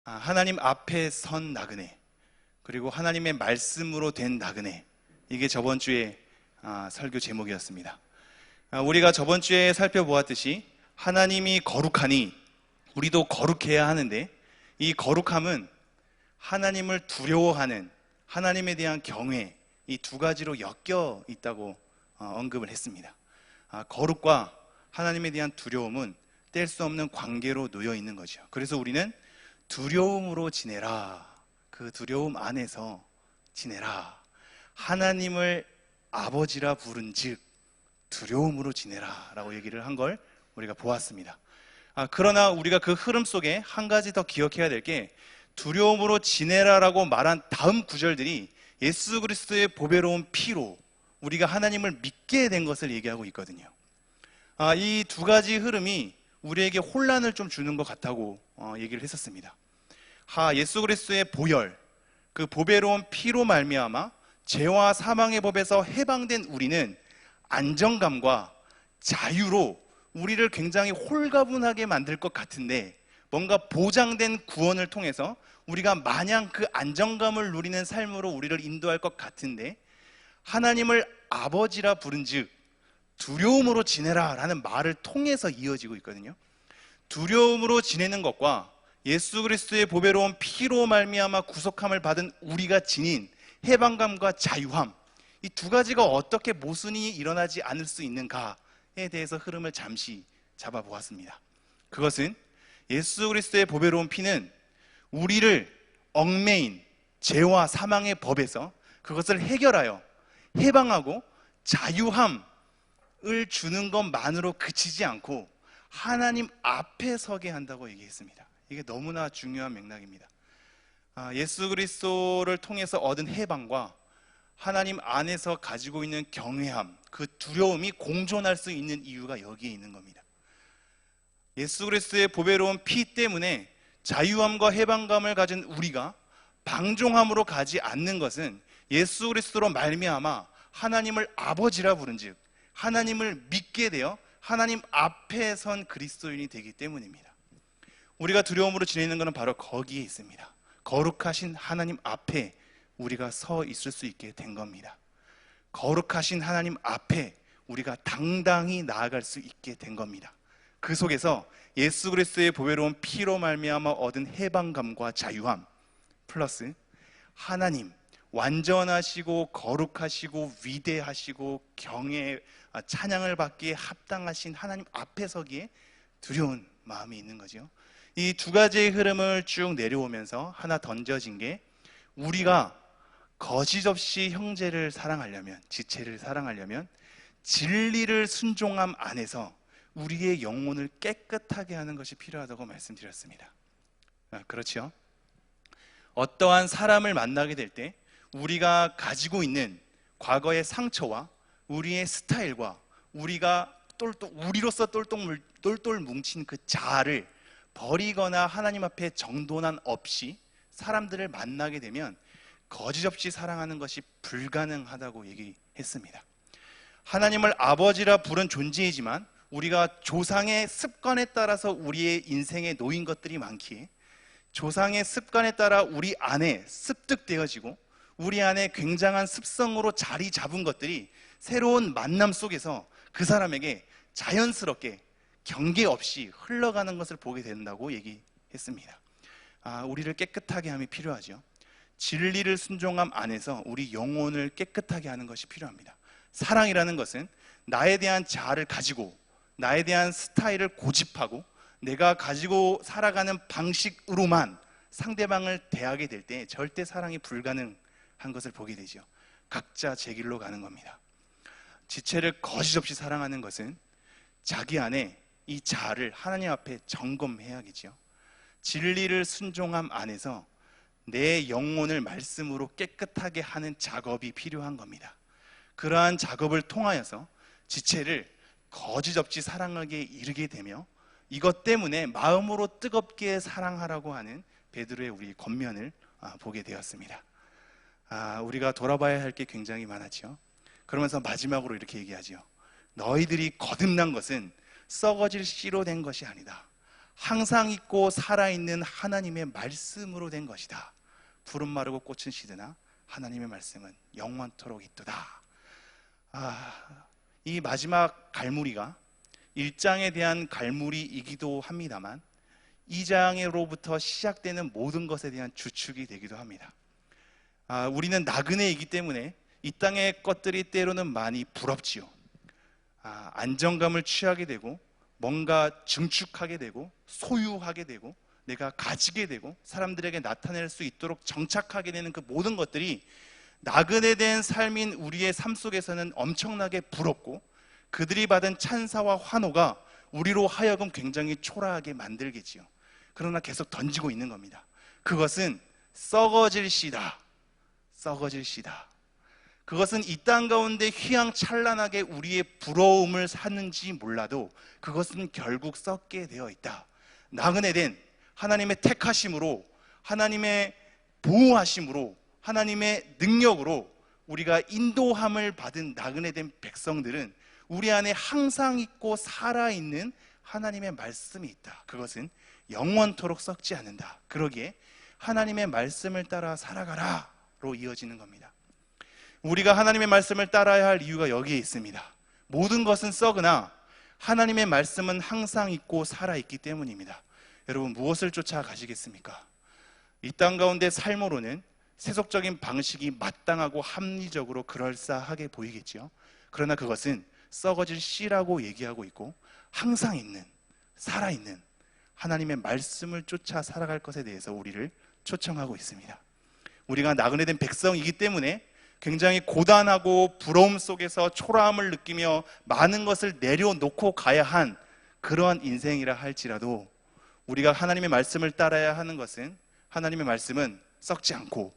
하나님 앞에 선 나그네, 그리고 하나님의 말씀으로 된 나그네, 이게 저번 주에 설교 제목이었습니다. 우리가 저번 주에 살펴보았듯이 하나님이 거룩하니 우리도 거룩해야 하는데, 이 거룩함은 하나님을 두려워하는, 하나님에 대한 경외, 이 두 가지로 엮여 있다고 언급을 했습니다. 거룩과 하나님에 대한 두려움은 뗄 수 없는 관계로 놓여 있는 거죠. 그래서 우리는 두려움으로 지내라, 그 두려움 안에서 지내라, 하나님을 아버지라 부른 즉 두려움으로 지내라 라고 얘기를 한 걸 우리가 보았습니다. 그러나 우리가 그 흐름 속에 한 가지 더 기억해야 될 게, 두려움으로 지내라라고 말한 다음 구절들이 예수 그리스도의 보배로운 피로 우리가 하나님을 믿게 된 것을 얘기하고 있거든요. 이 두 가지 흐름이 우리에게 혼란을 좀 주는 것 같다고 얘기를 했었습니다. 예수 그리스도의 보혈, 그 보배로운 피로 말미암아 죄와 사망의 법에서 해방된 우리는 안정감과 자유로 우리를 굉장히 홀가분하게 만들 것 같은데, 뭔가 보장된 구원을 통해서 우리가 마냥 그 안정감을 누리는 삶으로 우리를 인도할 것 같은데, 하나님을 아버지라 부른 즉 두려움으로 지내라 라는 말을 통해서 이어지고 있거든요. 두려움으로 지내는 것과 예수 그리스도의 보배로운 피로 말미암아 구속함을 받은 우리가 지닌 해방감과 자유함, 이 두 가지가 어떻게 모순이 일어나지 않을 수 있는가에 대해서 흐름을 잠시 잡아보았습니다. 그것은 예수 그리스도의 보배로운 피는 우리를 얽매인 죄와 사망의 법에서 그것을 해결하여 해방하고 자유함을 주는 것만으로 그치지 않고 하나님 앞에 서게 한다고 얘기했습니다. 이게 너무나 중요한 맥락입니다. 예수 그리스도를 통해서 얻은 해방과 하나님 안에서 가지고 있는 경외함, 그 두려움이 공존할 수 있는 이유가 여기에 있는 겁니다. 예수 그리스도의 보배로운 피 때문에 자유함과 해방감을 가진 우리가 방종함으로 가지 않는 것은 예수 그리스도로 말미암아 하나님을 아버지라 부른 즉 하나님을 믿게 되어 하나님 앞에 선 그리스도인이 되기 때문입니다. 우리가 두려움으로 지내는 것은 바로 거기에 있습니다. 거룩하신 하나님 앞에 우리가 서 있을 수 있게 된 겁니다. 거룩하신 하나님 앞에 우리가 당당히 나아갈 수 있게 된 겁니다. 그 속에서 예수 그리스도의 보배로운 피로 말미암아 얻은 해방감과 자유함 플러스 하나님, 완전하시고 거룩하시고 위대하시고 찬양을 받기에 합당하신 하나님 앞에 서기에 두려운 마음이 있는 거죠. 이 두 가지의 흐름을 쭉 내려오면서 하나 던져진 게, 우리가 거짓 없이 형제를 사랑하려면, 지체를 사랑하려면 진리를 순종함 안에서 우리의 영혼을 깨끗하게 하는 것이 필요하다고 말씀드렸습니다. 그렇죠? 어떠한 사람을 만나게 될 때 우리가 가지고 있는 과거의 상처와 우리의 스타일과 우리로서 똘똘 뭉친 그 자아를 버리거나 하나님 앞에 정돈한 없이 사람들을 만나게 되면 거짓 없이 사랑하는 것이 불가능하다고 얘기했습니다. 하나님을 아버지라 부른 존재이지만 우리가 조상의 습관에 따라서 우리의 인생에 놓인 것들이 많기에 조상의 습관에 따라 우리 안에 습득되어지고 우리 안에 굉장한 습성으로 자리 잡은 것들이 새로운 만남 속에서 그 사람에게 자연스럽게 경계 없이 흘러가는 것을 보게 된다고 얘기했습니다. 우리를 깨끗하게 함이 필요하죠. 진리를 순종함 안에서 우리 영혼을 깨끗하게 하는 것이 필요합니다. 사랑이라는 것은 나에 대한 자아를 가지고 나에 대한 스타일을 고집하고 내가 가지고 살아가는 방식으로만 상대방을 대하게 될 때 절대 사랑이 불가능한 것을 보게 되죠. 각자 제 길로 가는 겁니다. 지체를 거짓 없이 사랑하는 것은 자기 안에 이 자아를 하나님 앞에 점검해야겠죠. 진리를 순종함 안에서 내 영혼을 말씀으로 깨끗하게 하는 작업이 필요한 겁니다. 그러한 작업을 통하여서 지체를 거짓 없이 사랑하게 이르게 되며 이것 때문에 마음으로 뜨겁게 사랑하라고 하는 베드로의 우리 권면을 보게 되었습니다. 우리가 돌아봐야 할 게 굉장히 많았죠. 그러면서 마지막으로 이렇게 얘기하죠. 너희들이 거듭난 것은 썩어질 씨로 된 것이 아니다. 항상 있고 살아있는 하나님의 말씀으로 된 것이다. 푸른 마르고 꽃은 시드나 하나님의 말씀은 영원토록 있도다. 이 마지막 갈무리가 1장에 대한 갈무리이기도 합니다만 2장으로부터 시작되는 모든 것에 대한 주축이 되기도 합니다. 우리는 나그네이기 때문에 이 땅의 것들이 때로는 많이 부럽지요. 안정감을 취하게 되고 뭔가 증축하게 되고 소유하게 되고 내가 가지게 되고 사람들에게 나타낼 수 있도록 정착하게 되는 그 모든 것들이 나그네된 삶인 우리의 삶 속에서는 엄청나게 부럽고 그들이 받은 찬사와 환호가 우리로 하여금 굉장히 초라하게 만들겠지요. 그러나 계속 던지고 있는 겁니다. 그것은 썩어질 씨다. 썩어질 씨다. 그것은 이 땅 가운데 휘황찬란하게 우리의 부러움을 사는지 몰라도 그것은 결국 썩게 되어 있다. 나그네된 하나님의 택하심으로, 하나님의 보호하심으로, 하나님의 능력으로 우리가 인도함을 받은 나그네된 백성들은 우리 안에 항상 있고 살아있는 하나님의 말씀이 있다. 그것은 영원토록 썩지 않는다. 그러기에 하나님의 말씀을 따라 살아가라로 이어지는 겁니다. 우리가 하나님의 말씀을 따라야 할 이유가 여기에 있습니다. 모든 것은 썩으나 하나님의 말씀은 항상 있고 살아있기 때문입니다. 여러분, 무엇을 쫓아 가시겠습니까? 이 땅 가운데 삶으로는 세속적인 방식이 마땅하고 합리적으로 그럴싸하게 보이겠죠. 그러나 그것은 썩어질 씨라고 얘기하고 있고 항상 있는, 살아있는 하나님의 말씀을 쫓아 살아갈 것에 대해서 우리를 초청하고 있습니다. 우리가 나그네된 백성이기 때문에 굉장히 고단하고 부러움 속에서 초라함을 느끼며 많은 것을 내려놓고 가야 한 그러한 인생이라 할지라도 우리가 하나님의 말씀을 따라야 하는 것은 하나님의 말씀은 썩지 않고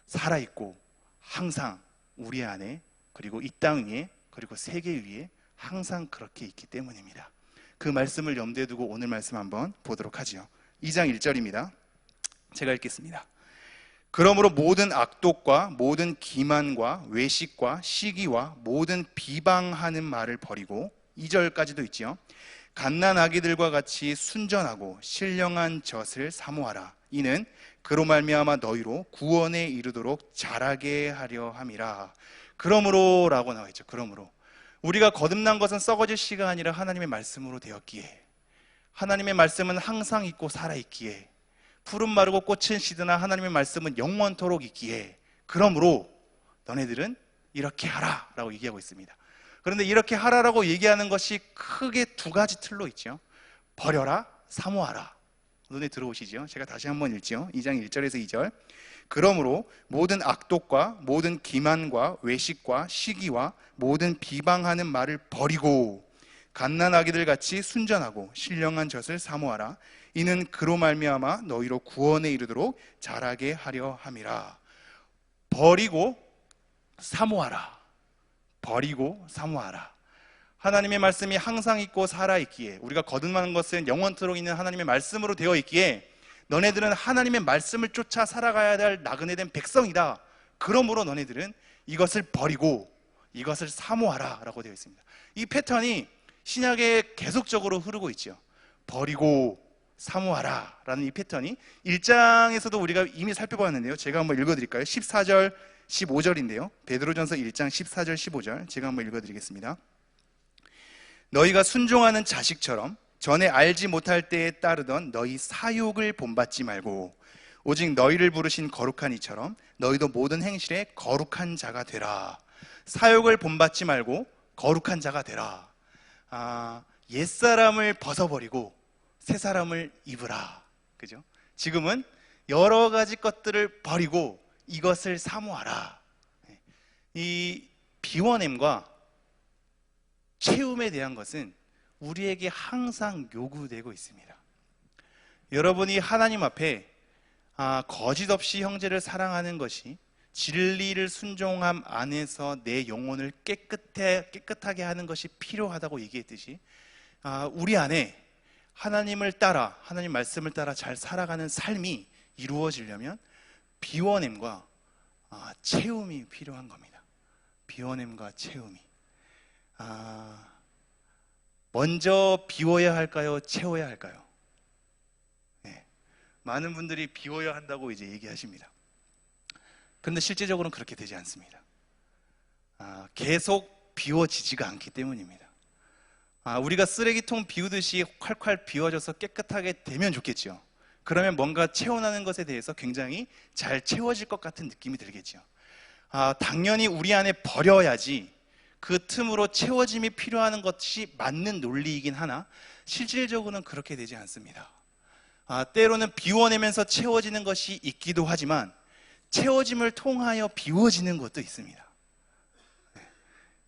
살아있고 항상 우리 안에 그리고 이 땅 위에 그리고 세계 위에 항상 그렇게 있기 때문입니다. 그 말씀을 염두에 두고 오늘 말씀 한번 보도록 하죠. 2장 1절입니다. 제가 읽겠습니다. 그러므로 모든 악독과 모든 기만과 외식과 시기와 모든 비방하는 말을 버리고 2절까지도 있지요. 갓난아기들과 같이 순전하고 신령한 젖을 사모하라. 이는 그로 말미암아 너희로 구원에 이르도록 자라게 하려 함이라. 그러므로 라고 나와 있죠. 그러므로 우리가 거듭난 것은 썩어질 씨가 아니라 하나님의 말씀으로 되었기에, 하나님의 말씀은 항상 있고 살아있기에, 푸른 마르고 꽃은 시드나 하나님의 말씀은 영원토록 있기에, 그러므로 너네들은 이렇게 하라 라고 얘기하고 있습니다. 그런데 이렇게 하라라고 얘기하는 것이 크게 두 가지 틀로 있죠. 버려라, 사모하라. 눈에 들어오시죠? 제가 다시 한번 읽죠. 2장 1절에서 2절. 그러므로 모든 악독과 모든 기만과 외식과 시기와 모든 비방하는 말을 버리고 갓난아기들 같이 순전하고 신령한 젖을 사모하라. 이는 그로 말미암아 너희로 구원에 이르도록 자라게 하려 함이라. 버리고 사모하라. 버리고 사모하라. 하나님의 말씀이 항상 있고 살아있기에, 우리가 거듭나는 것은 영원토록 있는 하나님의 말씀으로 되어 있기에 너네들은 하나님의 말씀을 쫓아 살아가야 할 나그네된 백성이다. 그러므로 너네들은 이것을 버리고 이것을 사모하라 라고 되어 있습니다. 이 패턴이 신약에 계속적으로 흐르고 있죠. 버리고 사모하라 라는 이 패턴이 1장에서도 우리가 이미 살펴봤는데요. 제가 한번 읽어드릴까요? 14절 15절인데요 베드로전서 1장 14절 15절 제가 한번 읽어드리겠습니다. 너희가 순종하는 자식처럼 전에 알지 못할 때에 따르던 너희 사욕을 본받지 말고 오직 너희를 부르신 거룩한 이처럼 너희도 모든 행실에 거룩한 자가 되라. 사욕을 본받지 말고 거룩한 자가 되라. 옛사람을 벗어버리고 새사람을 입으라. 그죠? 지금은 여러 가지 것들을 버리고 이것을 사모하라. 이 비워냄과 채움에 대한 것은 우리에게 항상 요구되고 있습니다. 여러분이 하나님 앞에 거짓 없이 형제를 사랑하는 것이 진리를 순종함 안에서 내 영혼을 깨끗하게 하는 것이 필요하다고 얘기했듯이 우리 안에 하나님을 따라, 하나님 말씀을 따라 잘 살아가는 삶이 이루어지려면 비워냄과 채움이 필요한 겁니다. 비워냄과 채움이. 먼저 비워야 할까요? 채워야 할까요? 많은 분들이 비워야 한다고 이제 얘기하십니다. 그런데 실제적으로는 그렇게 되지 않습니다. 계속 비워지지가 않기 때문입니다. 우리가 쓰레기통 비우듯이 콸콸 비워져서 깨끗하게 되면 좋겠죠. 그러면 뭔가 채워나는 것에 대해서 굉장히 잘 채워질 것 같은 느낌이 들겠죠. 당연히 우리 안에 버려야지 그 틈으로 채워짐이 필요한 것이 맞는 논리이긴 하나 실질적으로는 그렇게 되지 않습니다. 때로는 비워내면서 채워지는 것이 있기도 하지만 채워짐을 통하여 비워지는 것도 있습니다.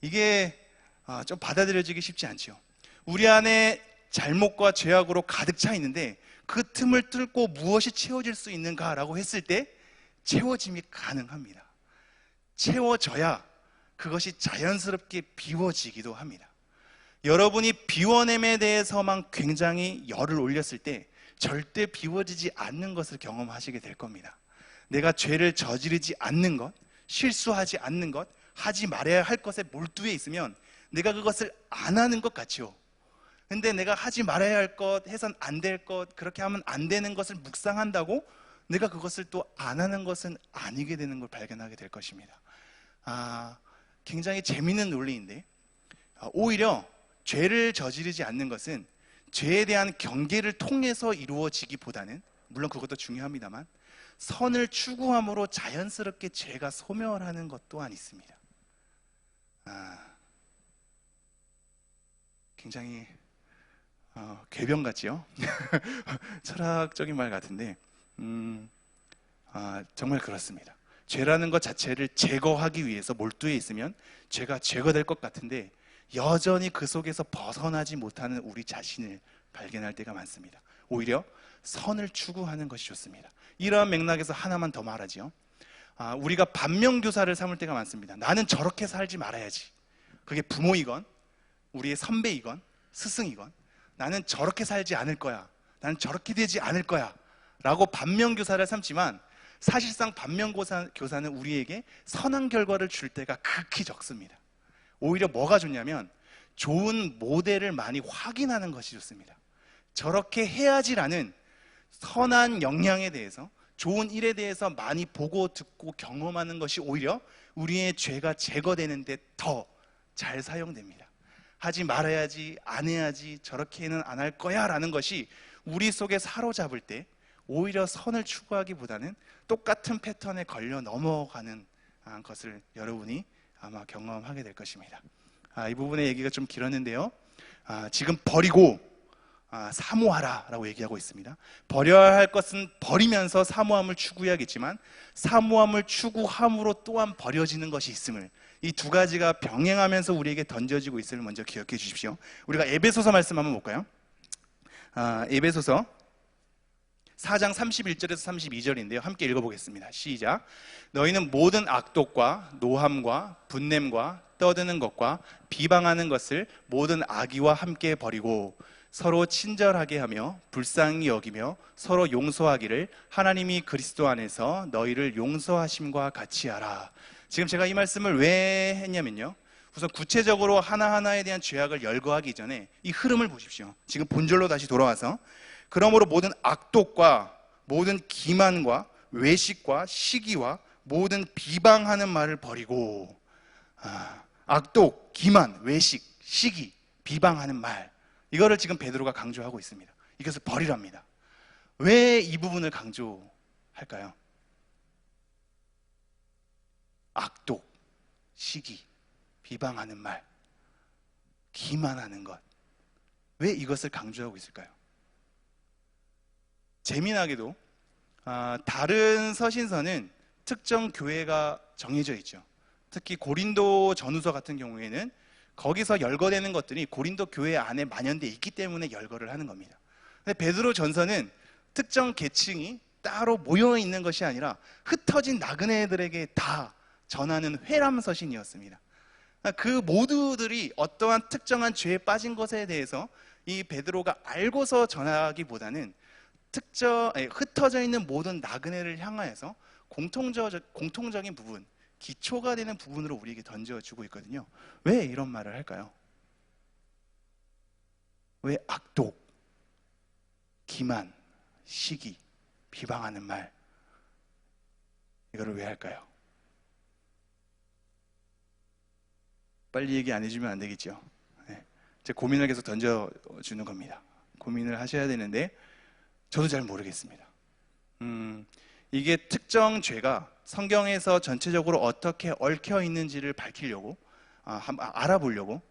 이게 좀 받아들여지기 쉽지 않죠. 우리 안에 잘못과 죄악으로 가득 차 있는데 그 틈을 뚫고 무엇이 채워질 수 있는가라고 했을 때 채워짐이 가능합니다. 채워져야 그것이 자연스럽게 비워지기도 합니다. 여러분이 비워냄에 대해서만 굉장히 열을 올렸을 때 절대 비워지지 않는 것을 경험하시게 될 겁니다. 내가 죄를 저지르지 않는 것, 실수하지 않는 것, 하지 말아야 할 것에 몰두해 있으면 내가 그것을 안 하는 것 같죠. 근데 내가 하지 말아야 할 것, 해선 안 될 것, 그렇게 하면 안 되는 것을 묵상한다고 내가 그것을 또 안 하는 것은 아니게 되는 걸 발견하게 될 것입니다. 굉장히 재미있는 논리인데 오히려 죄를 저지르지 않는 것은 죄에 대한 경계를 통해서 이루어지기보다는 물론 그것도 중요합니다만 선을 추구함으로 자연스럽게 죄가 소멸하는 것 또한 있습니다. 굉장히 궤변 같지요? 철학적인 말 같은데 정말 그렇습니다. 죄라는 것 자체를 제거하기 위해서 몰두해 있으면 죄가 제거될 것 같은데 여전히 그 속에서 벗어나지 못하는 우리 자신을 발견할 때가 많습니다. 오히려 선을 추구하는 것이 좋습니다. 이러한 맥락에서 하나만 더 말하죠. 우리가 반면교사를 삼을 때가 많습니다. 나는 저렇게 살지 말아야지. 그게 부모이건 우리의 선배이건 스승이건 나는 저렇게 살지 않을 거야. 나는 저렇게 되지 않을 거야. 라고 반면교사를 삼지만 사실상 반면교사는 우리에게 선한 결과를 줄 때가 극히 적습니다. 오히려 뭐가 좋냐면 좋은 모델을 많이 확인하는 것이 좋습니다. 저렇게 해야지라는 선한 역량에 대해서 좋은 일에 대해서 많이 보고 듣고 경험하는 것이 오히려 우리의 죄가 제거되는데 더 잘 사용됩니다. 하지 말아야지, 안 해야지, 저렇게는 안 할 거야 라는 것이 우리 속에 사로잡을 때 오히려 선을 추구하기보다는 똑같은 패턴에 걸려 넘어가는 것을 여러분이 아마 경험하게 될 것입니다. 이 부분의 얘기가 좀 길었는데요. 지금 버리고 사모하라 라고 얘기하고 있습니다. 버려야 할 것은 버리면서 사모함을 추구해야겠지만 사모함을 추구함으로 또한 버려지는 것이 있음을 이 두 가지가 병행하면서 우리에게 던져지고 있음을 먼저 기억해 주십시오. 우리가 에베소서 말씀 한번 볼까요? 에베소서 4장 31절에서 32절인데요. 함께 읽어보겠습니다. 시작. 너희는 모든 악독과 노함과 분냄과 떠드는 것과 비방하는 것을 모든 악의와 함께 버리고 서로 친절하게 하며 불쌍히 여기며 서로 용서하기를 하나님이 그리스도 안에서 너희를 용서하심과 같이 하라. 지금 제가 이 말씀을 왜 했냐면요. 우선 구체적으로 하나하나에 대한 죄악을 열거하기 전에 이 흐름을 보십시오. 지금 본절로 다시 돌아와서 그러므로 모든 악독과 모든 기만과 외식과 시기와 모든 비방하는 말을 버리고 악독, 기만, 외식, 시기, 비방하는 말 이거를 지금 베드로가 강조하고 있습니다. 이것을 버리랍니다. 왜 이 부분을 강조할까요? 악독, 시기, 비방하는 말, 기만하는 것. 왜 이것을 강조하고 있을까요? 재미나게도 다른 서신서는 특정 교회가 정해져 있죠. 특히 고린도 전후서 같은 경우에는 거기서 열거되는 것들이 고린도 교회 안에 만연되어 있기 때문에 열거를 하는 겁니다. 근데 베드로 전서는 특정 계층이 따로 모여 있는 것이 아니라 흩어진 나그네들에게 다 전하는 회람 서신이었습니다. 그 모두들이 어떠한 특정한 죄에 빠진 것에 대해서 이 베드로가 알고서 전하기보다는 흩어져 있는 모든 나그네를 향하여서 공통적인 부분, 기초가 되는 부분으로 우리에게 던져주고 있거든요. 왜 이런 말을 할까요? 왜 악독, 기만, 시기, 비방하는 말, 이거를 왜 할까요? 빨리 얘기 안 해주면 안 되겠죠. 네. 제 고민을 계속 던져주는 겁니다. 고민을 하셔야 되는데 저도 잘 모르겠습니다. 이게 특정 죄가 성경에서 전체적으로 어떻게 얽혀 있는지를 밝히려고 알아보려고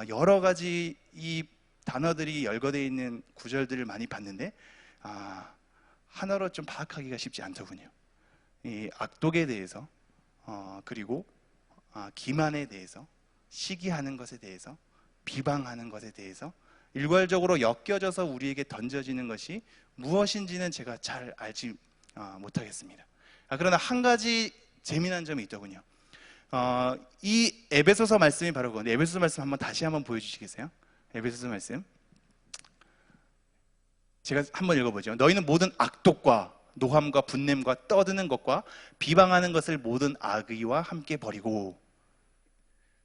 여러 가지 이 단어들이 열거되어 있는 구절들을 많이 봤는데 하나로 좀 파악하기가 쉽지 않더군요. 이 악독에 대해서 그리고 기만에 대해서, 시기하는 것에 대해서, 비방하는 것에 대해서 일괄적으로 엮여져서 우리에게 던져지는 것이 무엇인지는 제가 잘 알지 못하겠습니다. 그러나 한 가지 재미난 점이 있더군요. 이 에베소서 말씀이 바로 그건데, 에베소서 말씀 다시 한번 보여주시겠어요? 에베소서 말씀 제가 한번 읽어보죠. 너희는 모든 악독과 노함과 분냄과 떠드는 것과 비방하는 것을 모든 악의와 함께 버리고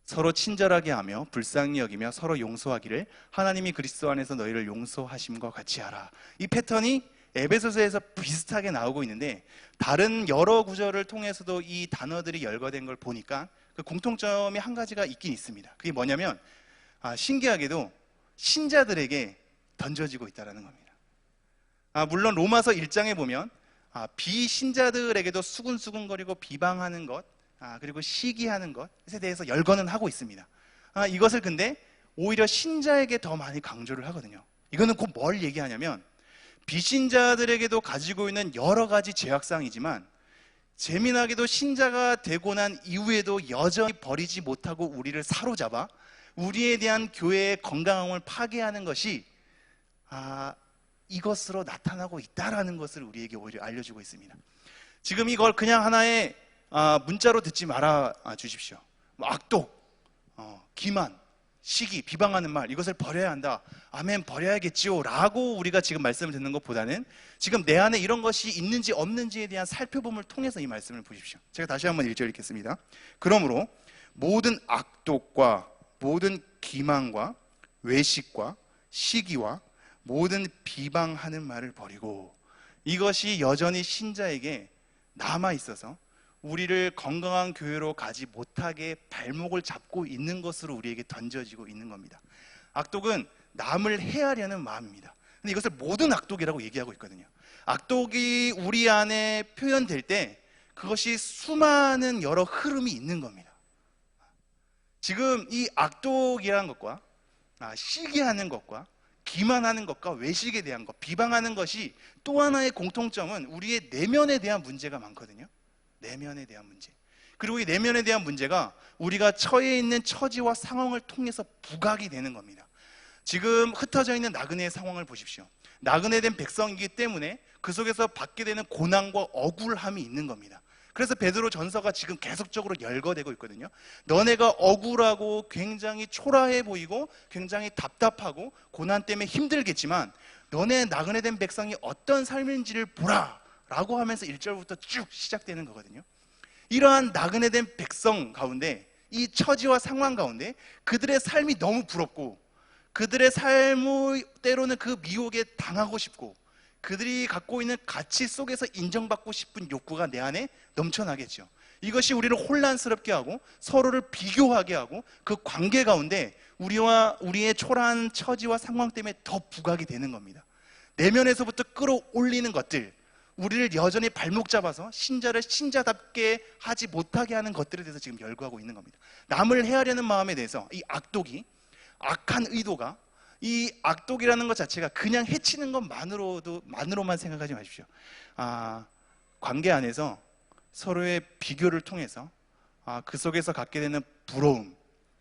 서로 친절하게 하며 불쌍히 여기며 서로 용서하기를 하나님이 그리스도 안에서 너희를 용서하심과 같이 하라. 이 패턴이 에베소서에서 비슷하게 나오고 있는데 다른 여러 구절을 통해서도 이 단어들이 열거된 걸 보니까 그 공통점이 한 가지가 있긴 있습니다. 그게 뭐냐면 신기하게도 신자들에게 던져지고 있다는 겁니다. 물론 로마서 1장에 보면 비신자들에게도 수군수군거리고 비방하는 것, 그리고 시기하는 것에 대해서 열거는 하고 있습니다. 이것을 근데 오히려 신자에게 더 많이 강조를 하거든요. 이거는 곧 뭘 얘기하냐면 비신자들에게도 가지고 있는 여러 가지 죄악상이지만 재미나게도 신자가 되고 난 이후에도 여전히 버리지 못하고 우리를 사로잡아 우리에 대한 교회의 건강함을 파괴하는 것이 이것으로 나타나고 있다는 것을 우리에게 오히려 알려주고 있습니다. 지금 이걸 그냥 하나의 문자로 듣지 말아 주십시오. 악독, 기만, 시기, 비방하는 말, 이것을 버려야 한다. 아멘, 버려야겠지요 라고 우리가 지금 말씀을 듣는 것보다는 지금 내 안에 이런 것이 있는지 없는지에 대한 살펴봄을 통해서 이 말씀을 보십시오. 제가 다시 한번 1절 읽겠습니다. 그러므로 모든 악독과 모든 기만과 외식과 시기와 모든 비방하는 말을 버리고, 이것이 여전히 신자에게 남아있어서 우리를 건강한 교회로 가지 못하게 발목을 잡고 있는 것으로 우리에게 던져지고 있는 겁니다. 악독은 남을 해하려는 마음입니다. 근데 이것을 모든 악독이라고 얘기하고 있거든요. 악독이 우리 안에 표현될 때 그것이 수많은 여러 흐름이 있는 겁니다. 지금 이 악독이라는 것과 시기하는 것과 기만하는 것과 외식에 대한 것, 비방하는 것이 또 하나의 공통점은 우리의 내면에 대한 문제가 많거든요. 내면에 대한 문제. 그리고 이 내면에 대한 문제가 우리가 처해 있는 처지와 상황을 통해서 부각이 되는 겁니다. 지금 흩어져 있는 나그네의 상황을 보십시오. 나그네된 백성이기 때문에 그 속에서 받게 되는 고난과 억울함이 있는 겁니다. 그래서 베드로 전서가 지금 계속적으로 열거되고 있거든요. 너네가 억울하고 굉장히 초라해 보이고 굉장히 답답하고 고난 때문에 힘들겠지만 너네 나그네된 백성이 어떤 삶인지를 보라 라고 하면서 1절부터 쭉 시작되는 거거든요. 이러한 나그네된 백성 가운데, 이 처지와 상황 가운데 그들의 삶이 너무 부럽고 그들의 삶의 때로는 그 미혹에 당하고 싶고 그들이 갖고 있는 가치 속에서 인정받고 싶은 욕구가 내 안에 넘쳐나겠죠. 이것이 우리를 혼란스럽게 하고 서로를 비교하게 하고 그 관계 가운데 우리의 초라한 처지와 상황 때문에 더 부각이 되는 겁니다. 내면에서부터 끌어올리는 것들, 우리를 여전히 발목 잡아서 신자를 신자답게 하지 못하게 하는 것들에 대해서 지금 열거하고 있는 겁니다. 남을 해하려는 마음에 대해서 이 악독이, 악한 의도가, 이 악독이라는 것 자체가 그냥 해치는 것만으로만 생각하지 마십시오. 관계 안에서 서로의 비교를 통해서 그 속에서 갖게 되는 부러움,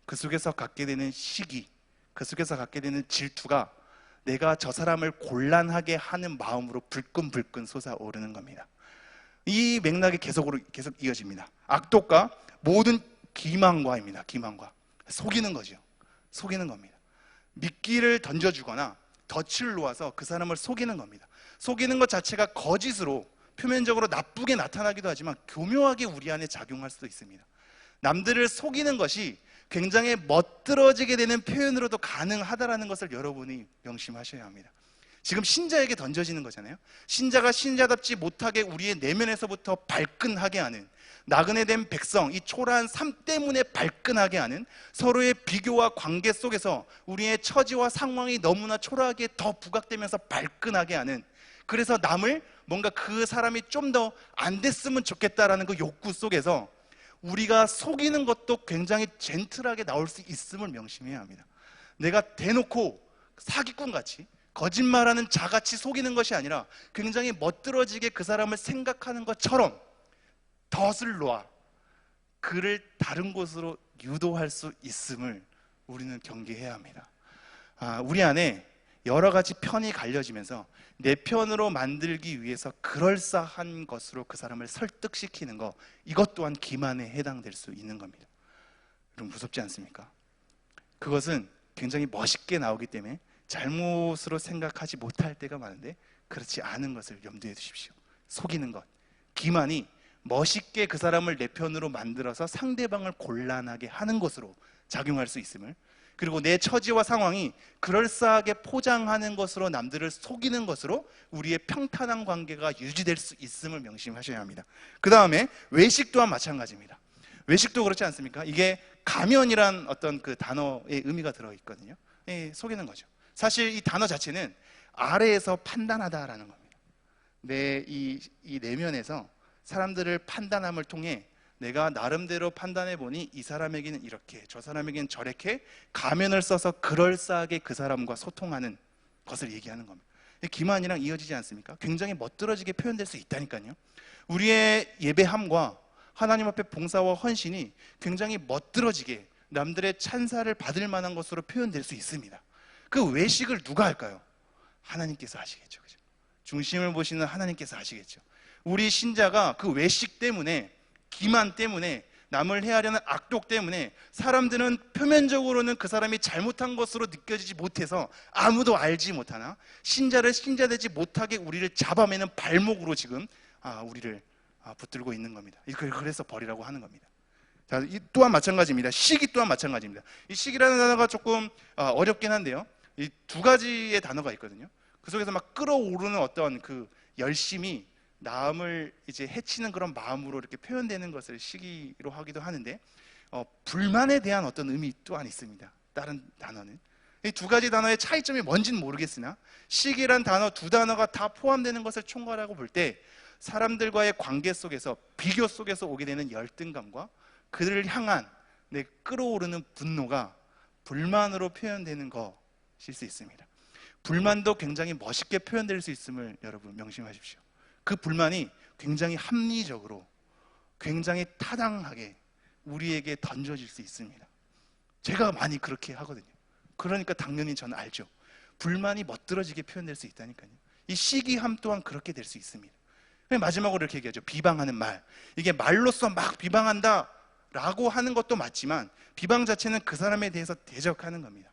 그 속에서 갖게 되는 시기, 그 속에서 갖게 되는 질투가 내가 저 사람을 곤란하게 하는 마음으로 불끈불끈 솟아오르는 겁니다. 이 맥락이 계속 이어집니다. 악독과 모든 기만과입니다. 기만과. 속이는 거죠. 속이는 겁니다. 미끼를 던져주거나 덫을 놓아서 그 사람을 속이는 겁니다. 속이는 것 자체가 거짓으로 표면적으로 나쁘게 나타나기도 하지만 교묘하게 우리 안에 작용할 수도 있습니다. 남들을 속이는 것이 굉장히 멋들어지게 되는 표현으로도 가능하다는 것을 여러분이 명심하셔야 합니다. 지금 신자에게 던져지는 거잖아요. 신자가 신자답지 못하게 우리의 내면에서부터 발끈하게 하는, 나그네된 백성, 이 초라한 삶 때문에 발끈하게 하는, 서로의 비교와 관계 속에서 우리의 처지와 상황이 너무나 초라하게 더 부각되면서 발끈하게 하는, 그래서 남을 뭔가 그 사람이 좀 더 안 됐으면 좋겠다라는 그 욕구 속에서 우리가 속이는 것도 굉장히 젠틀하게 나올 수 있음을 명심해야 합니다. 내가 대놓고 사기꾼같이 거짓말하는 자같이 속이는 것이 아니라 굉장히 멋들어지게 그 사람을 생각하는 것처럼 덫을 놓아 그를 다른 곳으로 유도할 수 있음을 우리는 경계해야 합니다. 우리 안에 여러 가지 편이 갈려지면서 내 편으로 만들기 위해서 그럴싸한 것으로 그 사람을 설득시키는 것, 이것 또한 기만에 해당될 수 있는 겁니다. 여러분, 무섭지 않습니까? 그것은 굉장히 멋있게 나오기 때문에 잘못으로 생각하지 못할 때가 많은데, 그렇지 않은 것을 염두에 두십시오. 속이는 것, 기만이 멋있게 그 사람을 내 편으로 만들어서 상대방을 곤란하게 하는 것으로 작용할 수 있음을, 그리고 내 처지와 상황이 그럴싸하게 포장하는 것으로 남들을 속이는 것으로 우리의 평탄한 관계가 유지될 수 있음을 명심하셔야 합니다. 그 다음에 외식 또한 마찬가지입니다. 외식도 그렇지 않습니까? 이게 가면이란 어떤 그 단어의 의미가 들어있거든요. 속이는 거죠. 사실 이 단어 자체는 아래에서 판단하다라는 겁니다. 이 내면에서 사람들을 판단함을 통해 내가 나름대로 판단해 보니 이 사람에게는 이렇게, 저 사람에게는 저렇게 가면을 써서 그럴싸하게 그 사람과 소통하는 것을 얘기하는 겁니다. 기만이랑 이어지지 않습니까? 굉장히 멋들어지게 표현될 수 있다니까요. 우리의 예배함과 하나님 앞에 봉사와 헌신이 굉장히 멋들어지게 남들의 찬사를 받을 만한 것으로 표현될 수 있습니다. 그 외식을 누가 할까요? 하나님께서 하시겠죠. 그죠? 중심을 보시는 하나님께서 하시겠죠. 우리 신자가 그 외식 때문에, 기만 때문에, 남을 해하려는 악독 때문에 사람들은 표면적으로는 그 사람이 잘못한 것으로 느껴지지 못해서 아무도 알지 못하나 신자를 신자되지 못하게 우리를 잡아매는 발목으로 지금 우리를 붙들고 있는 겁니다. 그래서 벌이라고 하는 겁니다. 자, 이 또한 마찬가지입니다. 시기 또한 마찬가지입니다. 이 시기라는 단어가 조금 어렵긴 한데요, 이 두 가지의 단어가 있거든요. 그 속에서 막 끌어오르는 어떤 그 열심이 남을 이제 해치는 그런 마음으로 이렇게 표현되는 것을 시기로 하기도 하는데, 불만에 대한 어떤 의미 또한 있습니다. 다른 단어는 이 두 가지 단어의 차이점이 뭔지는 모르겠으나 시기란 단어 두 단어가 다 포함되는 것을 총괄하고 볼 때 사람들과의 관계 속에서, 비교 속에서 오게 되는 열등감과 그들을 향한 내 끌어오르는 분노가 불만으로 표현되는 것일 수 있습니다. 불만도 굉장히 멋있게 표현될 수 있음을 여러분 명심하십시오. 그 불만이 굉장히 합리적으로, 굉장히 타당하게 우리에게 던져질 수 있습니다. 제가 많이 그렇게 하거든요. 그러니까 당연히 저는 알죠. 불만이 멋들어지게 표현될 수 있다니까요. 이 시기함 또한 그렇게 될 수 있습니다. 마지막으로 이렇게 얘기하죠. 비방하는 말. 이게 말로써 막 비방한다 라고 하는 것도 맞지만, 비방 자체는 그 사람에 대해서 대적하는 겁니다.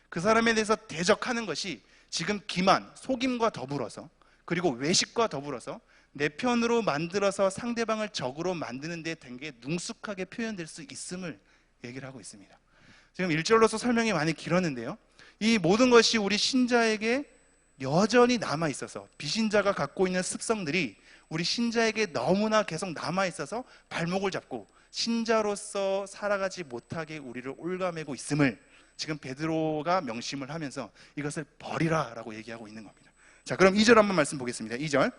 그 사람에 대해서 대적하는 것이 지금 기만, 속임과 더불어서, 그리고 외식과 더불어서 내 편으로 만들어서 상대방을 적으로 만드는 데 되게 능숙하게 표현될 수 있음을 얘기를 하고 있습니다. 지금 1절로서 설명이 많이 길었는데요, 이 모든 것이 우리 신자에게 여전히 남아있어서, 비신자가 갖고 있는 습성들이 우리 신자에게 너무나 계속 남아있어서 발목을 잡고 신자로서 살아가지 못하게 우리를 올가매고 있음을 지금 베드로가 명심을 하면서 이것을 버리라 라고 얘기하고 있는 겁니다. 자, 그럼 2절 한번 말씀 보겠습니다. 2절.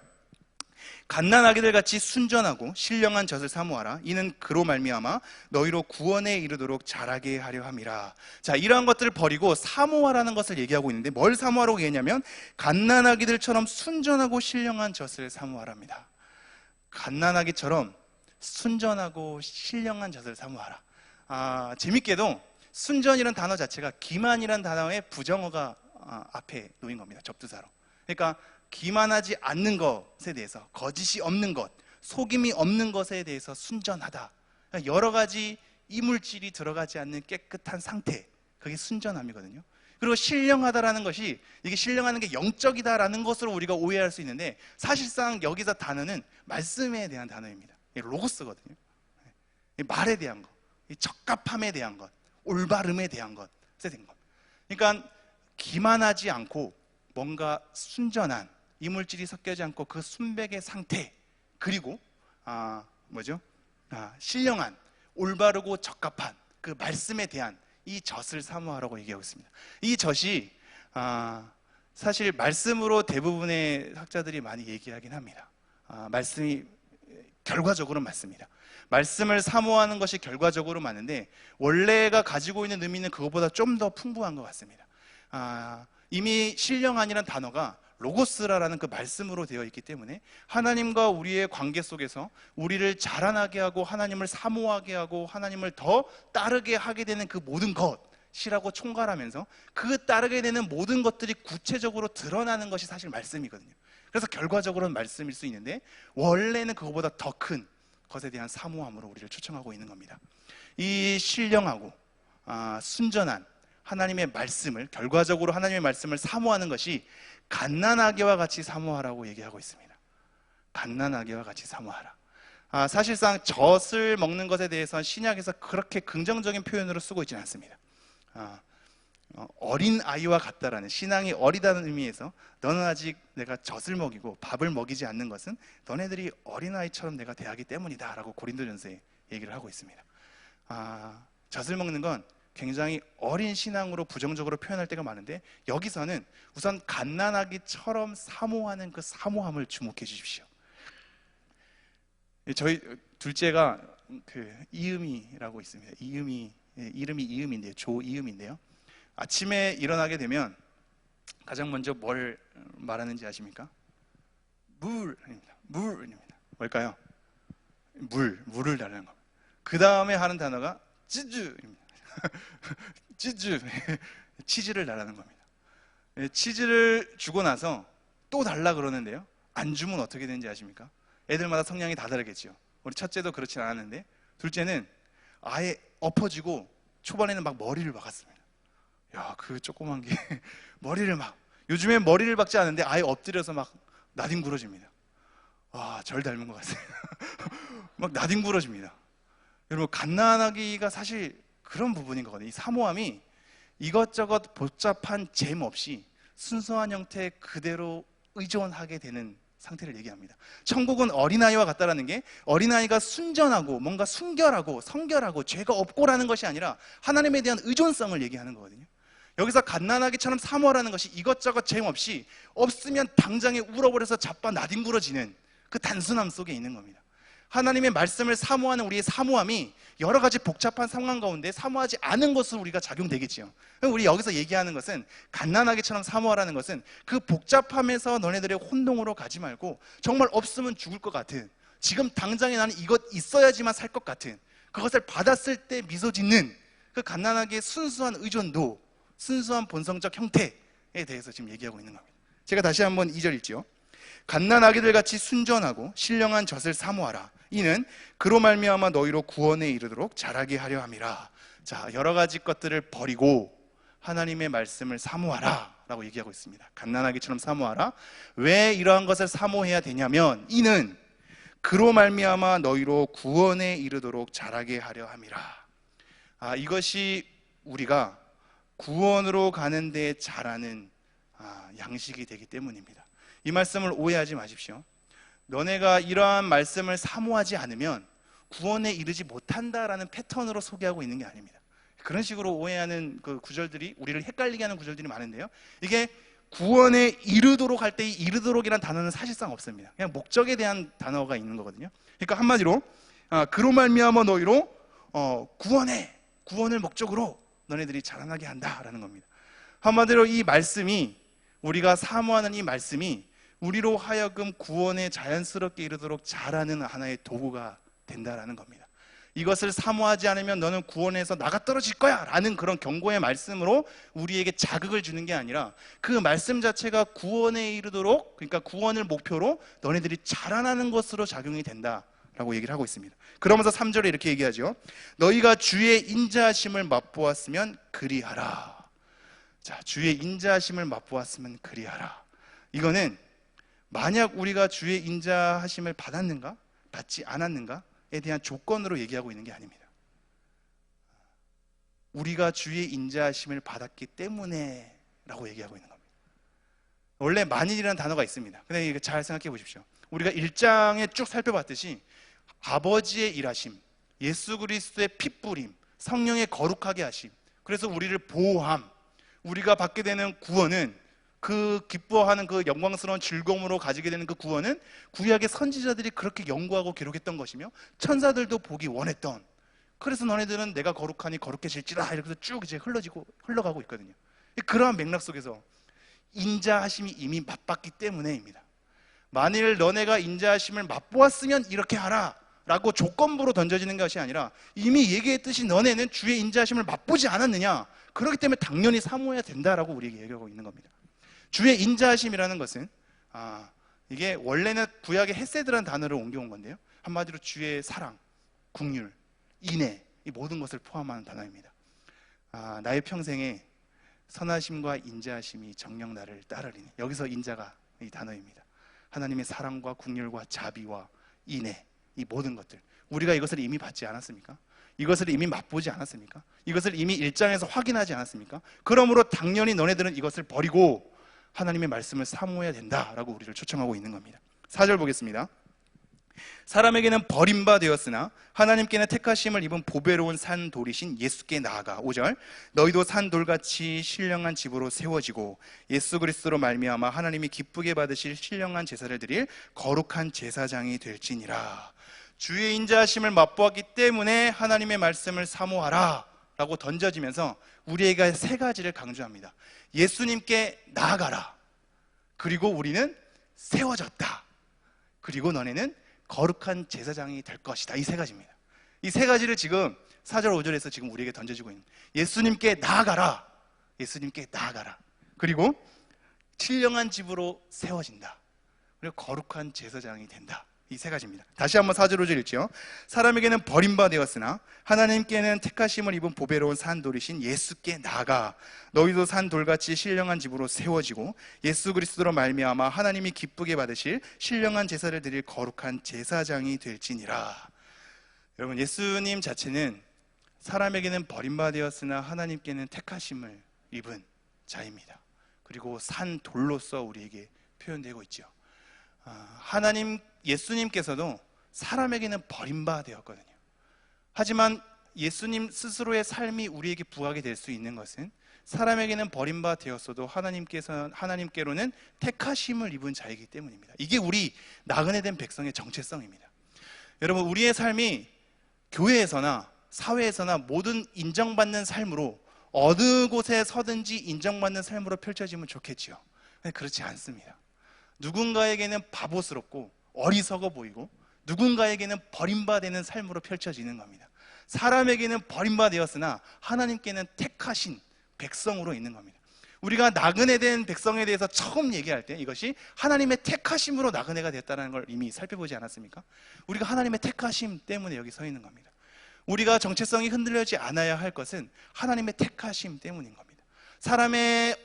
갓난아기들 같이 순전하고 신령한 젖을 사모하라. 이는 그로 말미암아 너희로 구원에 이르도록 자라게 하려 함이라. 자, 이러한 것들을 버리고 사모하라는 것을 얘기하고 있는데, 뭘 사모하라고 얘기했냐면 갓난아기들처럼 순전하고 신령한 젖을 사모하랍니다. 갓난아기처럼 순전하고 신령한 젖을 사모하라. 재밌게도 순전이라는 단어 자체가 기만이라는 단어의 부정어가 앞에 놓인 겁니다. 접두사로. 그러니까 기만하지 않는 것에 대해서, 거짓이 없는 것, 속임이 없는 것에 대해서 순전하다. 여러 가지 이물질이 들어가지 않는 깨끗한 상태, 그게 순전함이거든요. 그리고 신령하다라는 것이, 이게 신령하는 게 영적이다라는 것으로 우리가 오해할 수 있는데, 사실상 여기서 단어는 말씀에 대한 단어입니다. 로고스거든요. 말에 대한 것, 적합함에 대한 것, 올바름에 대한 것에 된 것. 그러니까 기만하지 않고 뭔가 순전한, 이물질이 섞여지 않고 그 순백의 상태, 그리고 신령한, 올바르고 적합한 그 말씀에 대한 이 젖을 사모하라고 얘기하고 있습니다. 이 젖이 사실 말씀으로 대부분의 학자들이 많이 얘기하긴 합니다. 말씀이 결과적으로 맞습니다. 말씀을 사모하는 것이 결과적으로 맞는데, 원래가 가지고 있는 의미는 그것보다 좀 더 풍부한 것 같습니다. 이미 신령한이라는 단어가 로고스라는 그 말씀으로 되어 있기 때문에 하나님과 우리의 관계 속에서 우리를 자라나게 하고 하나님을 사모하게 하고 하나님을 더 따르게 하게 되는 그 모든 것이라고 총괄하면서 그 따르게 되는 모든 것들이 구체적으로 드러나는 것이 사실 말씀이거든요. 그래서 결과적으로는 말씀일 수 있는데, 원래는 그것보다 더 큰 것에 대한 사모함으로 우리를 초청하고 있는 겁니다. 이 신령하고 순전한 하나님의 말씀을, 결과적으로 하나님의 말씀을 사모하는 것이 갓난아기와 같이 사모하라고 얘기하고 있습니다. 갓난아기와 같이 사모하라. 사실상 젖을 먹는 것에 대해서는 신약에서 그렇게 긍정적인 표현으로 쓰고 있지는 않습니다. 어린 아이와 같다라는, 신앙이 어리다는 의미에서 너는 아직 내가 젖을 먹이고 밥을 먹이지 않는 것은 너네들이 어린아이처럼 내가 대하기 때문이다 라고 고린도전서에 얘기를 하고 있습니다. 젖을 먹는 건 굉장히 어린 신앙으로 부정적으로 표현할 때가 많은데, 여기서는 우선 갓난아기처럼 사모하는 그 사모함을 주목해 주십시오. 저희 둘째가 그 이음이라고 있습니다. 이름이 이음인데요, 조이음인데요. 아침에 일어나게 되면 가장 먼저 뭘 말하는지 아십니까? 물입니다. 물입니다. 뭘까요? 물을 달라는 겁니다. 그 다음에 하는 단어가 찌즈입니다. 찌즈, 치즈를 달라는 겁니다. 치즈를 주고 나서 또 달라 그러는데요, 안 주면 어떻게 되는지 아십니까? 애들마다 성향이 다 다르겠죠. 우리 첫째도 그렇진 않았는데, 둘째는 아예 엎어지고 초반에는 막 머리를 박았습니다. 야, 그 조그만 게 머리를 막, 요즘엔 머리를 박지 않는데 아예 엎드려서 막 나뒹굴어집니다. 와, 절 닮은 것 같아요. 막 나뒹굴어집니다. 여러분, 갓난아기가 사실 그런 부분인 거거든요. 이 사모함이 이것저것 복잡한 잼 없이 순수한 형태 그대로 의존하게 되는 상태를 얘기합니다. 천국은 어린아이와 같다라는 게, 어린아이가 순전하고 뭔가 순결하고 성결하고 죄가 없고라는 것이 아니라 하나님에 대한 의존성을 얘기하는 거거든요. 여기서 갓난아기처럼 사모하라는 것이 이것저것 잼 없이, 없으면 당장에 울어버려서 자빠 나뒹굴어지는 그 단순함 속에 있는 겁니다. 하나님의 말씀을 사모하는 우리의 사모함이 여러 가지 복잡한 상황 가운데 사모하지 않은 것으로 우리가 작용되겠지요. 우리 여기서 얘기하는 것은, 갓난아기처럼 사모하라는 것은 그 복잡함에서 너네들의 혼동으로 가지 말고 정말 없으면 죽을 것 같은, 지금 당장에 나는 이것 있어야지만 살 것 같은, 그것을 받았을 때 미소 짓는 그 갓난아기의 순수한 의존도, 순수한 본성적 형태에 대해서 지금 얘기하고 있는 겁니다. 제가 다시 한번 2절 읽지요. 갓난아기들 같이 순전하고 신령한 젖을 사모하라. 이는 그로 말미암아 너희로 구원에 이르도록 자라게 하려 함이라. 자, 여러 가지 것들을 버리고 하나님의 말씀을 사모하라 라고 얘기하고 있습니다. 갓난아기처럼 사모하라. 왜 이러한 것을 사모해야 되냐면, 이는 그로 말미암아 너희로 구원에 이르도록 자라게 하려 함이라. 이것이 우리가 구원으로 가는 데 자라는 양식이 되기 때문입니다. 이 말씀을 오해하지 마십시오. 너네가 이러한 말씀을 사모하지 않으면 구원에 이르지 못한다라는 패턴으로 소개하고 있는 게 아닙니다. 그런 식으로 오해하는 그 구절들이, 우리를 헷갈리게 하는 구절들이 많은데요, 이게 구원에 이르도록 할 때 이 이르도록이라는 단어는 사실상 없습니다. 그냥 목적에 대한 단어가 있는 거거든요. 그러니까 한마디로 그로 말미암아 너희로 구원을 목적으로 너네들이 자라나게 한다라는 겁니다. 한마디로 이 말씀이, 우리가 사모하는 이 말씀이 우리로 하여금 구원에 자연스럽게 이르도록 자라는 하나의 도구가 된다라는 겁니다. 이것을 사모하지 않으면 너는 구원에서 나가 떨어질 거야 라는 그런 경고의 말씀으로 우리에게 자극을 주는 게 아니라, 그 말씀 자체가 구원에 이르도록, 그러니까 구원을 목표로 너네들이 자라나는 것으로 작용이 된다라고 얘기를 하고 있습니다. 그러면서 3절에 이렇게 얘기하죠. 너희가 주의 인자하심을 맛보았으면 그리하라. 자, 주의 인자하심을 맛보았으면 그리하라. 이거는 만약 우리가 주의 인자하심을 받았는가, 받지 않았는가에 대한 조건으로 얘기하고 있는 게 아닙니다. 우리가 주의 인자하심을 받았기 때문에 라고 얘기하고 있는 겁니다. 원래 만일이라는 단어가 있습니다. 근데 이거 잘 생각해 보십시오. 우리가 1장에 쭉 살펴봤듯이 아버지의 일하심, 예수 그리스도의 피 뿌림, 성령의 거룩하게 하심, 그래서 우리를 보호함, 우리가 받게 되는 구원은, 그 기뻐하는 그 영광스러운 즐거움으로 가지게 되는 그 구원은 구약의 선지자들이 그렇게 연구하고 기록했던 것이며 천사들도 보기 원했던, 그래서 너네들은 내가 거룩하니 거룩해질지라 이렇게 쭉 이제 흘러가고 있거든요. 그러한 맥락 속에서 인자하심이 이미 맛봤기 때문에입니다. 만일 너네가 인자하심을 맛보았으면 이렇게 하라 라고 조건부로 던져지는 것이 아니라 이미 얘기했듯이 너네는 주의 인자하심을 맛보지 않았느냐, 그렇기 때문에 당연히 사모해야 된다라고 우리에게 얘기하고 있는 겁니다. 주의 인자하심이라는 것은 이게 원래는 구약의 헤세드라는 단어를 옮겨온 건데요, 한마디로 주의 사랑, 긍휼, 인애, 이 모든 것을 포함하는 단어입니다. 나의 평생에 선하심과 인자하심이 정녕 나를 따르리니, 여기서 인자가 이 단어입니다. 하나님의 사랑과 긍휼과 자비와 인애, 이 모든 것들, 우리가 이것을 이미 받지 않았습니까? 이것을 이미 맛보지 않았습니까? 이것을 이미 1장에서 확인하지 않았습니까? 그러므로 당연히 너네들은 이것을 버리고 하나님의 말씀을 사모해야 된다라고 우리를 초청하고 있는 겁니다. 4절 보겠습니다. 사람에게는 버림받았으나 하나님께는 택하심을 입은 보배로운 산돌이신 예수께 나아가. 5절, 너희도 산돌같이 신령한 집으로 세워지고 예수 그리스도로 말미암아 하나님이 기쁘게 받으실 신령한 제사를 드릴 거룩한 제사장이 될지니라. 주의 인자하심을 맛보았기 때문에 하나님의 말씀을 사모하라 라고 던져지면서 우리에게 세 가지를 강조합니다. 예수님께 나아가라, 그리고 우리는 세워졌다, 그리고 너네는 거룩한 제사장이 될 것이다. 이 세 가지입니다. 이 세 가지를 지금 4절 5절에서 지금 우리에게 던져지고 있는, 예수님께 나아가라, 예수님께 나아가라, 그리고 신령한 집으로 세워진다, 그리고 거룩한 제사장이 된다. 이 세 가지입니다. 다시 한번 4절 5절 읽죠. 사람에게는 버림받았으나 하나님께는 택하심을 입은 보배로운 산돌이신 예수께 나아가. 너희도 산돌같이 신령한 집으로 세워지고 예수 그리스도로 말미암아 하나님이 기쁘게 받으실 신령한 제사를 드릴 거룩한 제사장이 될지니라. 여러분, 예수님 자체는 사람에게는 버림받았으나 하나님께는 택하심을 입은 자입니다. 그리고 산돌로서 우리에게 표현되고 있죠. 예수님께서도 사람에게는 버림받았거든요. 하지만 예수님 스스로의 삶이 우리에게 부하게 될 수 있는 것은 사람에게는 버림받았어도 하나님께로는 택하심을 입은 자이기 때문입니다. 이게 우리 나그네 된 백성의 정체성입니다. 여러분, 우리의 삶이 교회에서나 사회에서나 모든 인정받는 삶으로, 어느 곳에 서든지 인정받는 삶으로 펼쳐지면 좋겠지요. 그렇지 않습니다. 누군가에게는 바보스럽고 어리석어 보이고 누군가에게는 버림받는 삶으로 펼쳐지는 겁니다. 사람에게는 버림받았으나 하나님께는 택하신 백성으로 있는 겁니다. 우리가 나그네 된 백성에 대해서 처음 얘기할 때 이것이 하나님의 택하심으로 나그네가 됐다는 걸 이미 살펴보지 않았습니까? 우리가 하나님의 택하심 때문에 여기 서 있는 겁니다. 우리가 정체성이 흔들리지 않아야 할 것은 하나님의 택하심 때문인 겁니다. 사람의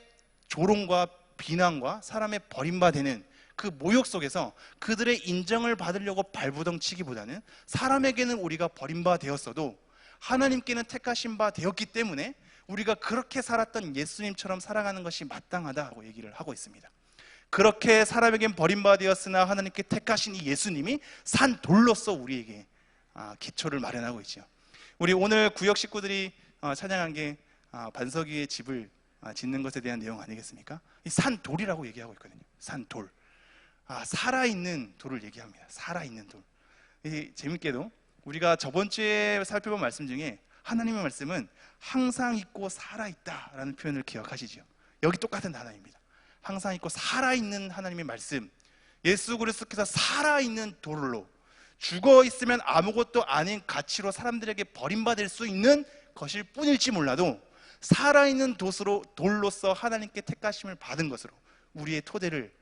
조롱과 비난과 사람의 버림받는 그 모욕 속에서 그들의 인정을 받으려고 발부덩 치기보다는, 사람에게는 우리가 버림받았어도 하나님께는 택하신 바 되었기 때문에 우리가 그렇게 살았던 예수님처럼 살아가는 것이 마땅하다고 얘기를 하고 있습니다. 그렇게 사람에겐 버림받았으나 하나님께 택하신 이 예수님이 산 돌로서 우리에게 기초를 마련하고 있죠. 우리 오늘 구역 식구들이 찬양한 게 반석 위에 집을 짓는 것에 대한 내용 아니겠습니까? 이 산 돌이라고 얘기하고 있거든요. 산 돌. 살아있는 돌을 얘기합니다. 살아있는 돌. 재밌게도 우리가 저번 주에 살펴본 말씀 중에 하나님의 말씀은 항상 있고 살아있다라는 표현을 기억하시죠? 여기 똑같은 단어입니다. 항상 있고 살아있는 하나님의 말씀, 예수 그리스도께서 살아있는 돌로, 죽어 있으면 아무것도 아닌 가치로 사람들에게 버림받을 수 있는 것일 뿐일지 몰라도 살아있는 돌로서 하나님께 택하심을 받은 것으로 우리의 토대를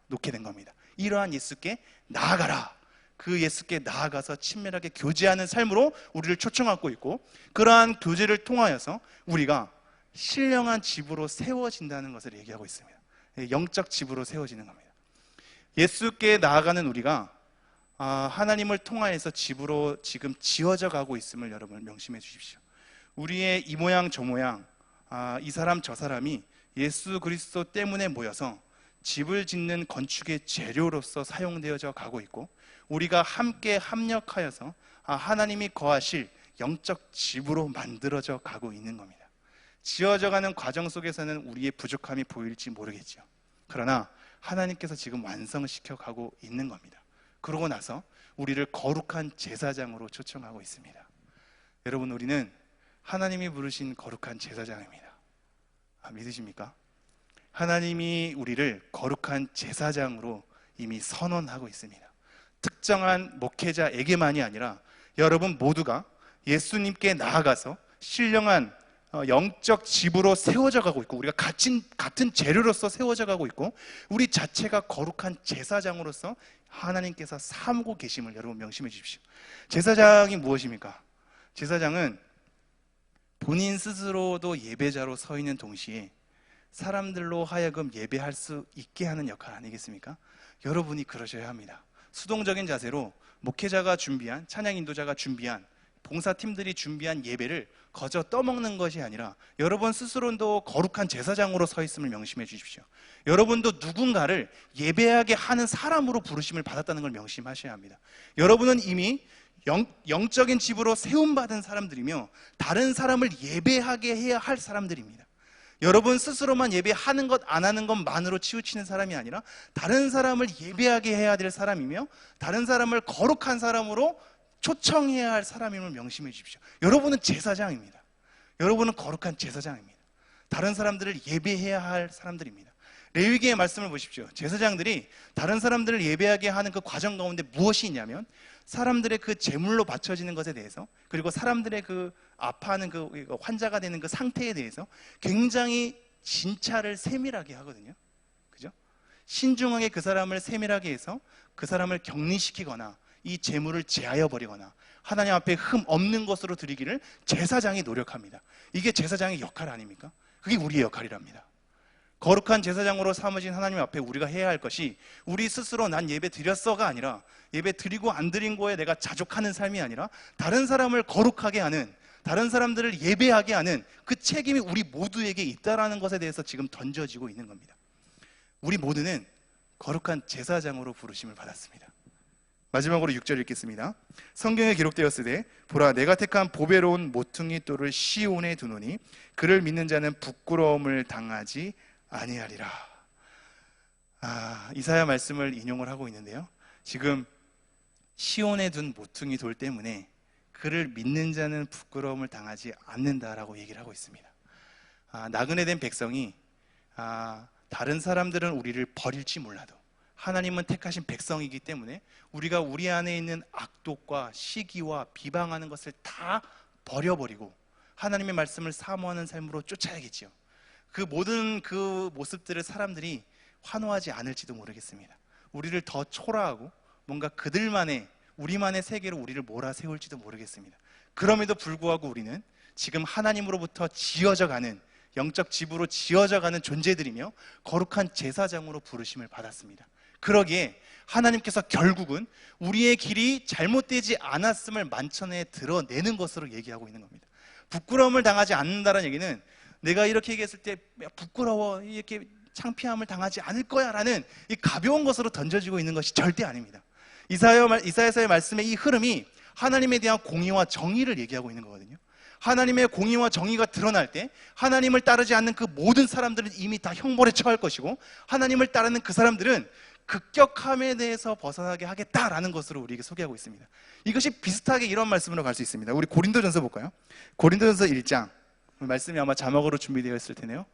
놓게 된 겁니다. 이러한 예수께 나아가라, 그 예수께 나아가서 친밀하게 교제하는 삶으로 우리를 초청하고 있고, 그러한 교제를 통하여서 우리가 신령한 집으로 세워진다는 것을 얘기하고 있습니다. 영적 집으로 세워지는 겁니다. 예수께 나아가는 우리가 하나님을 통하여서 집으로 지금 지어져 가고 있음을 여러분 명심해 주십시오. 우리의 이 모양 저 모양, 이 사람 저 사람이 예수 그리스도 때문에 모여서 집을 짓는 건축의 재료로서 사용되어져 가고 있고, 우리가 함께 합력하여서 하나님이 거하실 영적 집으로 만들어져 가고 있는 겁니다. 지어져 가는 과정 속에서는 우리의 부족함이 보일지 모르겠죠. 그러나 하나님께서 지금 완성시켜 가고 있는 겁니다. 그러고 나서 우리를 거룩한 제사장으로 초청하고 있습니다. 여러분, 우리는 하나님이 부르신 거룩한 제사장입니다. 믿으십니까? 하나님이 우리를 거룩한 제사장으로 이미 선언하고 있습니다. 특정한 목회자에게만이 아니라 여러분 모두가 예수님께 나아가서 신령한 영적 집으로 세워져 가고 있고, 우리가 같은 재료로서 세워져 가고 있고, 우리 자체가 거룩한 제사장으로서 하나님께서 삼고 계심을 여러분 명심해 주십시오. 제사장이 무엇입니까? 제사장은 본인 스스로도 예배자로 서 있는 동시에 사람들로 하여금 예배할 수 있게 하는 역할 아니겠습니까? 여러분이 그러셔야 합니다. 수동적인 자세로 목회자가 준비한, 찬양 인도자가 준비한, 봉사팀들이 준비한 예배를 거저 떠먹는 것이 아니라 여러분 스스로도 거룩한 제사장으로 서 있음을 명심해 주십시오. 여러분도 누군가를 예배하게 하는 사람으로 부르심을 받았다는 걸 명심하셔야 합니다. 여러분은 이미 영적인 집으로 세움받은 사람들이며 다른 사람을 예배하게 해야 할 사람들입니다. 여러분 스스로만 예배하는 것 안 하는 것만으로 치우치는 사람이 아니라 다른 사람을 예배하게 해야 될 사람이며 다른 사람을 거룩한 사람으로 초청해야 할 사람임을 명심해 주십시오. 여러분은 제사장입니다. 여러분은 거룩한 제사장입니다. 다른 사람들을 예배해야 할 사람들입니다. 레위기의 말씀을 보십시오. 제사장들이 다른 사람들을 예배하게 하는 그 과정 가운데 무엇이 있냐면 사람들의 그 제물로 바쳐지는 것에 대해서, 그리고 사람들의 그 아파하는 그 환자가 되는 그 상태에 대해서 굉장히 진찰을 세밀하게 하거든요. 그죠? 신중하게 그 사람을 세밀하게 해서 그 사람을 격리시키거나 이 제물을 제하여 버리거나 하나님 앞에 흠 없는 것으로 드리기를 제사장이 노력합니다. 이게 제사장의 역할 아닙니까? 그게 우리의 역할이랍니다. 거룩한 제사장으로 삼으신 하나님 앞에 우리가 해야 할 것이 우리 스스로 난 예배 드렸어가 아니라 예배 드리고 안 드린 거에 내가 자족하는 삶이 아니라 다른 사람을 거룩하게 하는, 다른 사람들을 예배하게 하는 그 책임이 우리 모두에게 있다라는 것에 대해서 지금 던져지고 있는 겁니다. 우리 모두는 거룩한 제사장으로 부르심을 받았습니다. 마지막으로 6절 읽겠습니다. 성경에 기록되었으되 보라, 내가 택한 보배로운 모퉁이 돌을 시온에 두노니 그를 믿는 자는 부끄러움을 당하지 아니하리라. 이사야 말씀을 인용을 하고 있는데요, 지금 시온에 둔 모퉁이 돌 때문에 그를 믿는 자는 부끄러움을 당하지 않는다라고 얘기를 하고 있습니다. 나그네 된 백성이 다른 사람들은 우리를 버릴지 몰라도 하나님은 택하신 백성이기 때문에 우리가 우리 안에 있는 악독과 시기와 비방하는 것을 다 버려버리고 하나님의 말씀을 사모하는 삶으로 쫓아야겠죠. 그 모든 그 모습들을 사람들이 환호하지 않을지도 모르겠습니다. 우리를 더 초라하고 뭔가 그들만의, 우리만의 세계로 우리를 몰아세울지도 모르겠습니다. 그럼에도 불구하고 우리는 지금 하나님으로부터 지어져 가는, 영적 집으로 지어져 가는 존재들이며 거룩한 제사장으로 부르심을 받았습니다. 그러기에 하나님께서 결국은 우리의 길이 잘못되지 않았음을 만천에 드러내는 것으로 얘기하고 있는 겁니다. 부끄러움을 당하지 않는다는 얘기는 내가 이렇게 얘기했을 때 부끄러워, 이렇게 창피함을 당하지 않을 거야 라는 이 가벼운 것으로 던져지고 있는 것이 절대 아닙니다. 이사야서의 말씀의 이 흐름이 하나님에 대한 공의와 정의를 얘기하고 있는 거거든요. 하나님의 공의와 정의가 드러날 때 하나님을 따르지 않는 그 모든 사람들은 이미 다 형벌에 처할 것이고, 하나님을 따르는 그 사람들은 급격함에 대해서 벗어나게 하겠다라는 것으로 우리에게 소개하고 있습니다. 이것이 비슷하게 이런 말씀으로 갈 수 있습니다. 우리 고린도전서 볼까요? 고린도전서 1장, 말씀이 아마 자막으로 준비되어 있을 텐데요,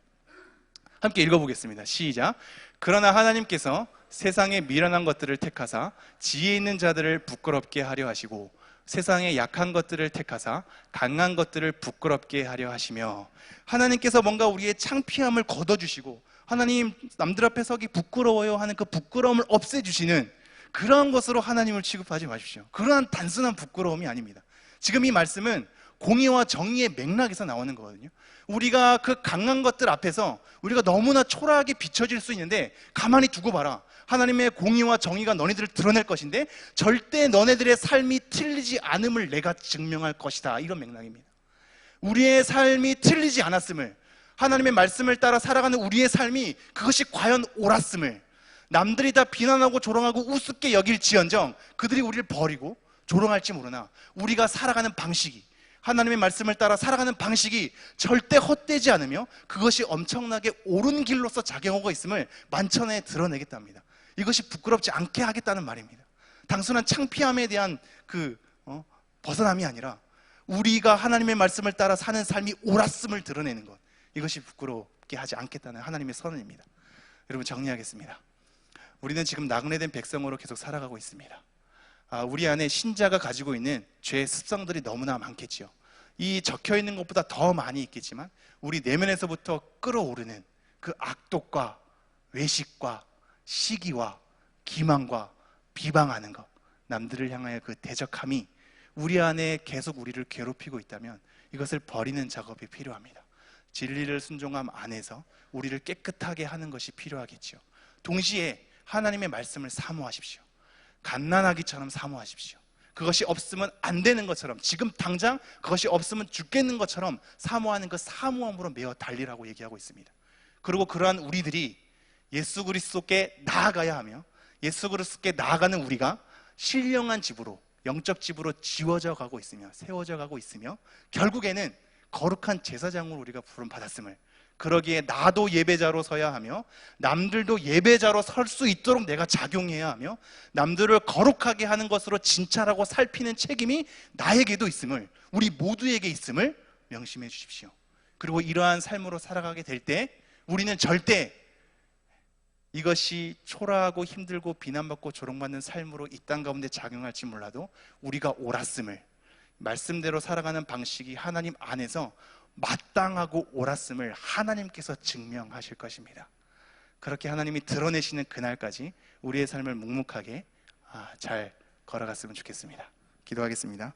함께 읽어보겠습니다. 시작. 그러나 하나님께서 세상의 미련한 것들을 택하사 지혜 있는 자들을 부끄럽게 하려 하시고 세상의 약한 것들을 택하사 강한 것들을 부끄럽게 하려 하시며, 하나님께서 뭔가 우리의 창피함을 걷어주시고 하나님 남들 앞에 서기 부끄러워요 하는 그 부끄러움을 없애주시는 그러한 것으로 하나님을 취급하지 마십시오. 그러한 단순한 부끄러움이 아닙니다. 지금 이 말씀은 공의와 정의의 맥락에서 나오는 거거든요. 우리가 그 강한 것들 앞에서 우리가 너무나 초라하게 비춰질 수 있는데 가만히 두고 봐라. 하나님의 공의와 정의가 너네들을 드러낼 것인데 절대 너네들의 삶이 틀리지 않음을 내가 증명할 것이다. 이런 맥락입니다. 우리의 삶이 틀리지 않았음을, 하나님의 말씀을 따라 살아가는 우리의 삶이 그것이 과연 옳았음을 남들이 다 비난하고 조롱하고 우습게 여길지언정 그들이 우리를 버리고 조롱할지 모르나 우리가 살아가는 방식이, 하나님의 말씀을 따라 살아가는 방식이 절대 헛되지 않으며 그것이 엄청나게 옳은 길로서 작용하고 있음을 만천하에 드러내겠답니다. 이것이 부끄럽지 않게 하겠다는 말입니다. 단순한 창피함에 대한 벗어남이 아니라 우리가 하나님의 말씀을 따라 사는 삶이 옳았음을 드러내는 것, 이것이 부끄럽게 하지 않겠다는 하나님의 선언입니다. 여러분, 정리하겠습니다. 우리는 지금 나그네된 백성으로 계속 살아가고 있습니다. 우리 안에 신자가 가지고 있는 죄의 습성들이 너무나 많겠지요. 이 적혀있는 것보다 더 많이 있겠지만 우리 내면에서부터 끓어오르는 그 악독과 외식과 시기와 기만과 비방하는 것, 남들을 향하여 그 대적함이 우리 안에 계속 우리를 괴롭히고 있다면 이것을 버리는 작업이 필요합니다. 진리를 순종함 안에서 우리를 깨끗하게 하는 것이 필요하겠죠. 동시에 하나님의 말씀을 사모하십시오. 갓난아기처럼 사모하십시오. 그것이 없으면 안 되는 것처럼, 지금 당장 그것이 없으면 죽겠는 것처럼 사모하는 그 사모함으로 매어 달리라고 얘기하고 있습니다. 그리고 그러한 우리들이 예수 그리스도께 나아가야 하며 예수 그리스도께 나아가는 우리가 신령한 집으로, 영적 집으로 지워져 가고 있으며 세워져 가고 있으며 결국에는 거룩한 제사장으로 우리가 부름받았음을, 그러기에 나도 예배자로 서야 하며 남들도 예배자로 설 수 있도록 내가 작용해야 하며 남들을 거룩하게 하는 것으로 진찰하고 살피는 책임이 나에게도 있음을, 우리 모두에게 있음을 명심해 주십시오. 그리고 이러한 삶으로 살아가게 될 때 우리는 절대 이것이 초라하고 힘들고 비난받고 조롱받는 삶으로 이 땅 가운데 작용할지 몰라도 우리가 옳았음을, 말씀대로 살아가는 방식이 하나님 안에서 마땅하고 옳았음을 하나님께서 증명하실 것입니다. 그렇게 하나님이 드러내시는 그날까지 우리의 삶을 묵묵하게 잘 걸어갔으면 좋겠습니다. 기도하겠습니다.